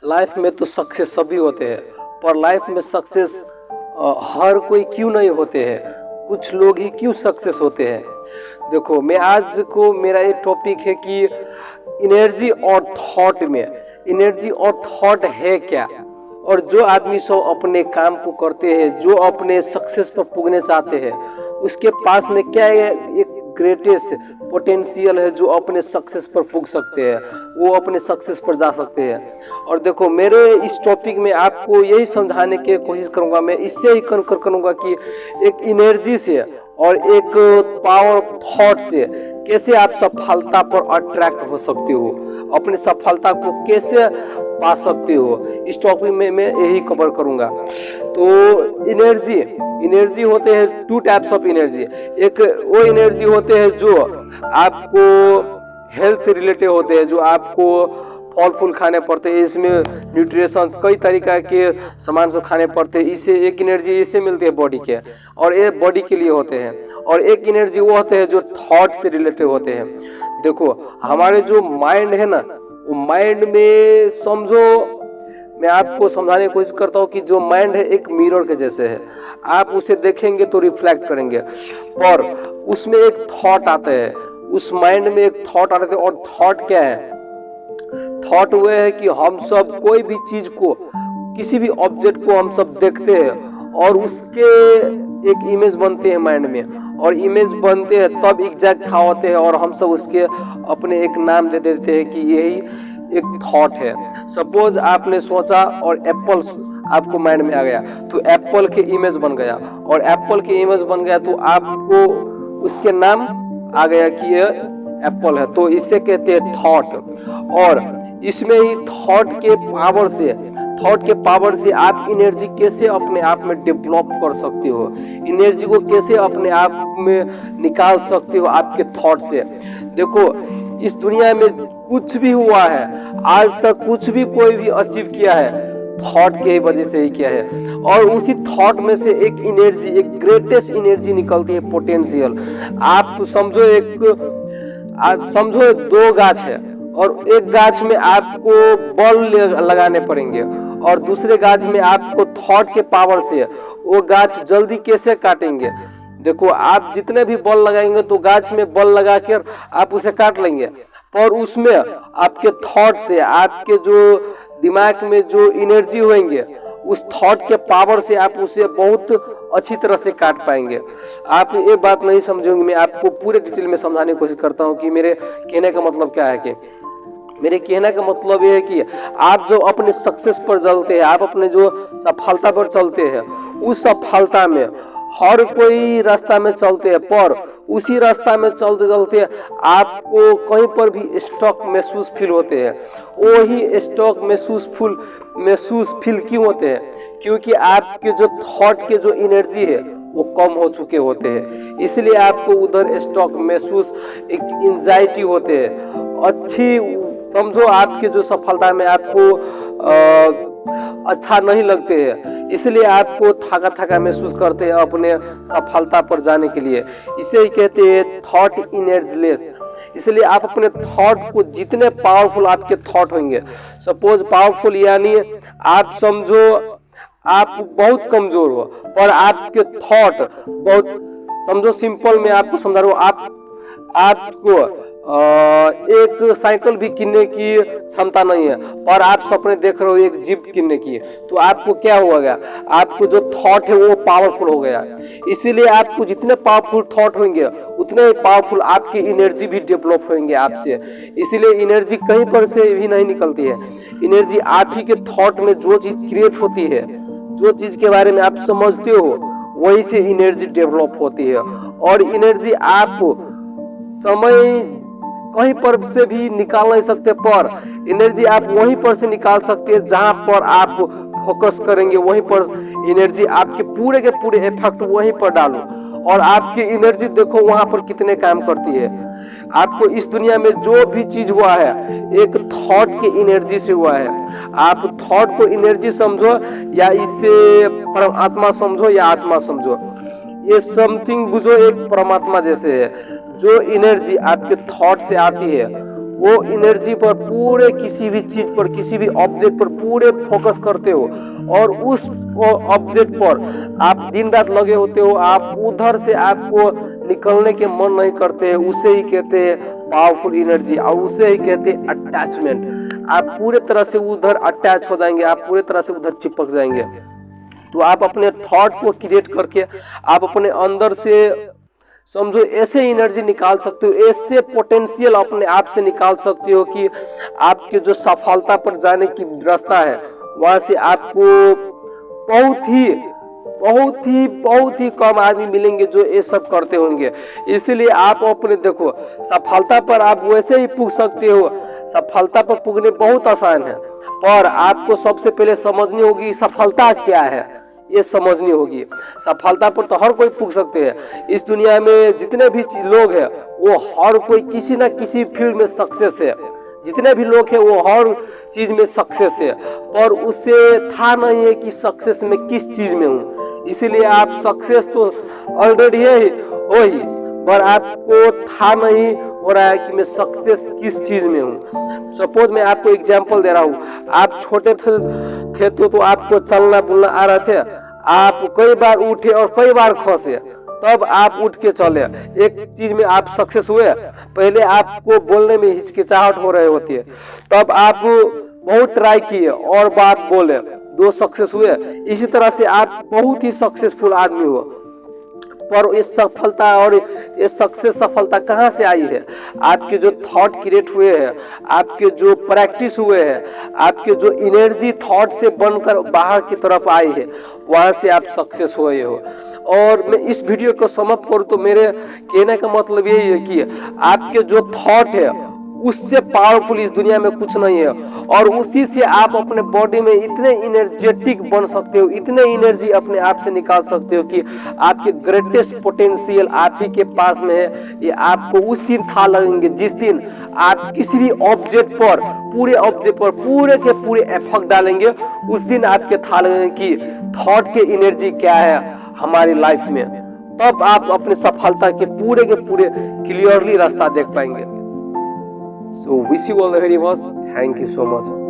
Life में तो success सभी होते हैं, पर लाइफ में सक्सेस हर कोई क्यों नहीं होते हैं, कुछ लोग ही क्यों सक्सेस होते हैं। देखो, मैं आज को मेरा ये टॉपिक है कि एनर्जी और थॉट में, एनर्जी और थॉट है क्या, और जो आदमी सब अपने काम को करते हैं, जो अपने सक्सेस पर पुगने चाहते हैं, उसके पास में क्या एक ग्रेटेस्ट पोटेंशियल है जो अपने सक्सेस पर पुग सकते हैं, वो अपने सक्सेस पर जा सकते हैं। और देखो, मेरे इस टॉपिक में आपको यही समझाने की कोशिश करूंगा, मैं इससे ही कंकर करूंगा कि एक एनर्जी से और एक पावर थॉट से कैसे आप सफलता पर अट्रैक्ट हो सकते हो, अपने सफलता को कैसे पा सकते हो। इस टॉपिक में मैं यही कवर करूंगा। तो एनर्जी होते हैं टू टाइप्स ऑफ एनर्जी। एक वो एनर्जी होते हैं जो आपको हेल्थ से रिलेटेड होते हैं, जो आपको फल फूल खाने पड़ते हैं, इसमें न्यूट्रिशन कई तरीका के सामान सब खाने पड़ते हैं, इससे एक एनर्जी इससे मिलती है बॉडी के, और ये बॉडी के लिए होते हैं। और एक एनर्जी वो होते हैं जो थॉट से रिलेटेड होते हैं। देखो, हमारे जो माइंड है ना, वो माइंड में समझो, मैं आपको समझाने की कोशिश करता हूँ कि जो माइंड है एक मिरर के जैसे है। आप उसे देखेंगे तो रिफ्लेक्ट करेंगे, पर उसमें एक थॉट आता है, उस माइंड में एक थॉट आता है। और थॉट क्या है? थॉट वो है कि हम सब कोई भी चीज को, किसी भी ऑब्जेक्ट को हम सब देखते हैं और उसके एक इमेज बनते हैं माइंड में, और इमेज बनते हैं तब एग्जैक्ट था होते हैं, और हम सब उसके अपने एक नाम दे देते हैं कि यही एक थॉट है। सपोज आपने सोचा और एप्पल आपको माइंड में आ गया, तो एप्पल के इमेज बन गया, और एप्पल के इमेज बन गया तो आपको उसके नाम आ गया कि ये एप्पल है, तो इसे कहते हैं थॉट। और इसमें ही थॉट के पावर से आप एनर्जी कैसे अपने आप में डेवलप कर सकते हो, एनर्जी को कैसे अपने आप में निकाल सकते हो आपके थॉट से। देखो, इस दुनिया में कुछ भी हुआ है, आज तक कुछ भी कोई भी अचीव किया है, थॉट के वजह से ही किया है। और उसी थॉट में से एक एनर्जी, एक ग्रेटेस्ट एनर्जी निकलती है, पोटेंशियल। आप समझो दो गाछ है, और एक गाछ में आपको बल लगाने पड़ेंगे, और दूसरे गाछ में आपको थॉट के पावर से वो गाछ जल्दी कैसे काटेंगे। देखो, आप जितने भी बल लगाएंगे तो गाछ में बल लगा कर आप उसे काट लेंगे, पर उसमें आपके थॉट से, आपके जो दिमाग में जो एनर्जी होंगे, उस थॉट के पावर से आप उसे बहुत अच्छी तरह से काट पाएंगे। आप ये बात नहीं समझेंगे, मैं आपको पूरे डिटेल में समझाने की कोशिश करता हूँ कि मेरे कहने का मतलब क्या है। कि मेरे कहने का मतलब ये है कि आप जो अपने सक्सेस पर चलते हैं, आप अपने जो सफलता पर चलते हैं, उस सफलता में हर कोई रास्ता में चलते हैं, पर उसी रास्ता में चलते चलते आपको कहीं पर भी स्टॉक महसूस फील होते हैं। वही स्टॉक महसूस फील क्यों होते हैं? क्योंकि आपके जो थॉट के जो एनर्जी है वो कम हो चुके होते हैं, इसलिए आपको उधर स्टॉक महसूस, एक एंजाइटी होते हैं। अच्छी समझो, आपके जो सफलता में आपको अच्छा नहीं लगते हैं, इसलिए आपको थका थका महसूस करते हैं अपने सफलता पर जाने के लिए। इसे ही कहते हैं थॉट एनर्जीलेस। इसलिए आप अपने थॉट को, जितने पावरफुल आपके थॉट होंगे, सपोज पावरफुल यानी आप समझो आप बहुत कमजोर हो, पर आपके थॉट बहुत, समझो सिंपल में आपको समझा रहा हूँ, आपको एक साइकिल भी किनने की क्षमता नहीं है, पर आप सपने देख रहे हो एक जीप किनने की, तो आपको क्या होगा? आपको जो थॉट है वो पावरफुल हो गया। इसीलिए आपको जितने पावरफुल थॉट होंगे, उतने पावरफुल आपकी एनर्जी भी डेवलप होंगे आपसे। इसीलिए एनर्जी कहीं पर से भी नहीं निकलती है, एनर्जी आप ही के थॉट में जो चीज क्रिएट होती है, जो चीज के बारे में आप समझते हो, वहीं से एनर्जी डेवलप होती है। और एनर्जी आप समय कहीं पर से भी निकाल नहीं सकते, पर एनर्जी आप वहीं पर से निकाल सकते हैं जहां पर आप फोकस करेंगे, वहीं पर एनर्जी आपके पूरे के पूरे इफेक्ट वहीं पर डालो, और आपकी एनर्जी देखो वहां पर कितने काम करती है। आपको इस दुनिया में जो भी चीज हुआ है, एक थॉट की एनर्जी से हुआ है। आप थॉट को एनर्जी समझो, या इसे परमात्मा समझो, या आत्मा समझो, ये समथिंग बुझो एक परमात्मा जैसे है। जो एनर्जी आपके थॉट से आती है वो एनर्जी पर पूरे किसी भी चीज पर, किसी भी ऑब्जेक्ट पर पूरे फोकस करते हो और उस ऑब्जेक्ट पर आप दिन रात लगे होते हो, आप उधर से आपको निकलने के मन नहीं करते हैं, उसे ही कहते हैं पावरफुल एनर्जी और उसे ही कहते हैं अटैचमेंट। आप पूरे तरह से उधर अटैच हो जाएंगे, आप पूरे तरह से उधर चिपक जाएंगे। तो आप अपने थॉट को क्रिएट करके आप अपने अंदर से समझो ऐसे एनर्जी निकाल सकते हो, ऐसे पोटेंशियल अपने आप से निकाल सकते हो कि आपके जो सफलता पर जाने की रास्ता है वहां से आपको बहुत ही कम आदमी मिलेंगे जो ये सब करते होंगे। इसीलिए आप अपने देखो सफलता पर आप वैसे ही पूछ सकते हो, सफलता पर पुगने बहुत आसान है, पर आपको सबसे पहले समझनी होगी सफलता क्या है, ये समझनी होगी। सफलता पर तो हर कोई पूछ सकते हैं। इस दुनिया में जितने भी लोग हैं वो हर कोई किसी ना किसी फील्ड में सक्सेस है, जितने भी लोग हैं वो हर चीज में सक्सेस है, पर उसे था नहीं है कि सक्सेस में किस चीज में हूँ। इसीलिए आप सक्सेस तो ऑलरेडी है हो ही, पर आपको था नहीं हो रहा है कि मैं सक्सेस किस चीज में हूँ। सपोज मैं आपको एग्जांपल दे रहा हूँ, आप छोटे थे तो आपको चलना बोलना आ रहे थे, आप कई बार उठे और कई बार खसे, तब आप उठ के चले, एक चीज में आप सक्सेस हुए। पहले आपको बोलने में हिचकिचाहट हो रही होती है, तब आप बहुत ट्राई किए और बात बोले, दो सक्सेस हुए। इसी तरह से आप बहुत ही सक्सेसफुल आदमी हो। पर इस सफलता और ये सक्सेस सफलता कहाँ से आई है? आपके जो थॉट क्रिएट हुए हैं, आपके जो प्रैक्टिस हुए हैं, आपके जो एनर्जी थॉट से बनकर बाहर की तरफ आई है, वहां से आप सक्सेस हुए हो। और मैं इस वीडियो को समाप्त करूं तो मेरे कहने का मतलब यही है कि आपके जो थॉट है उससे पावरफुल इस दुनिया में कुछ नहीं है, और उसी से आप अपने बॉडी में इतने एनर्जेटिक बन सकते हो, इतने एनर्जी अपने आप से निकाल सकते हो कि आपके ग्रेटेस्ट पोटेंशियल आप ही के पास में है। ये आपको उस दिन था लगेंगे जिस दिन आप किसी भी ऑब्जेक्ट पर, पूरे ऑब्जेक्ट पर पूरे के पूरे एफर्ट डालेंगे, उस दिन आपके था लगेंगे कि थॉट के एनर्जी क्या है हमारी लाइफ में। तब आप अपने सफलता के पूरे क्लियरली रास्ता देख पाएंगे। So wish you all the very best. Thank you so much.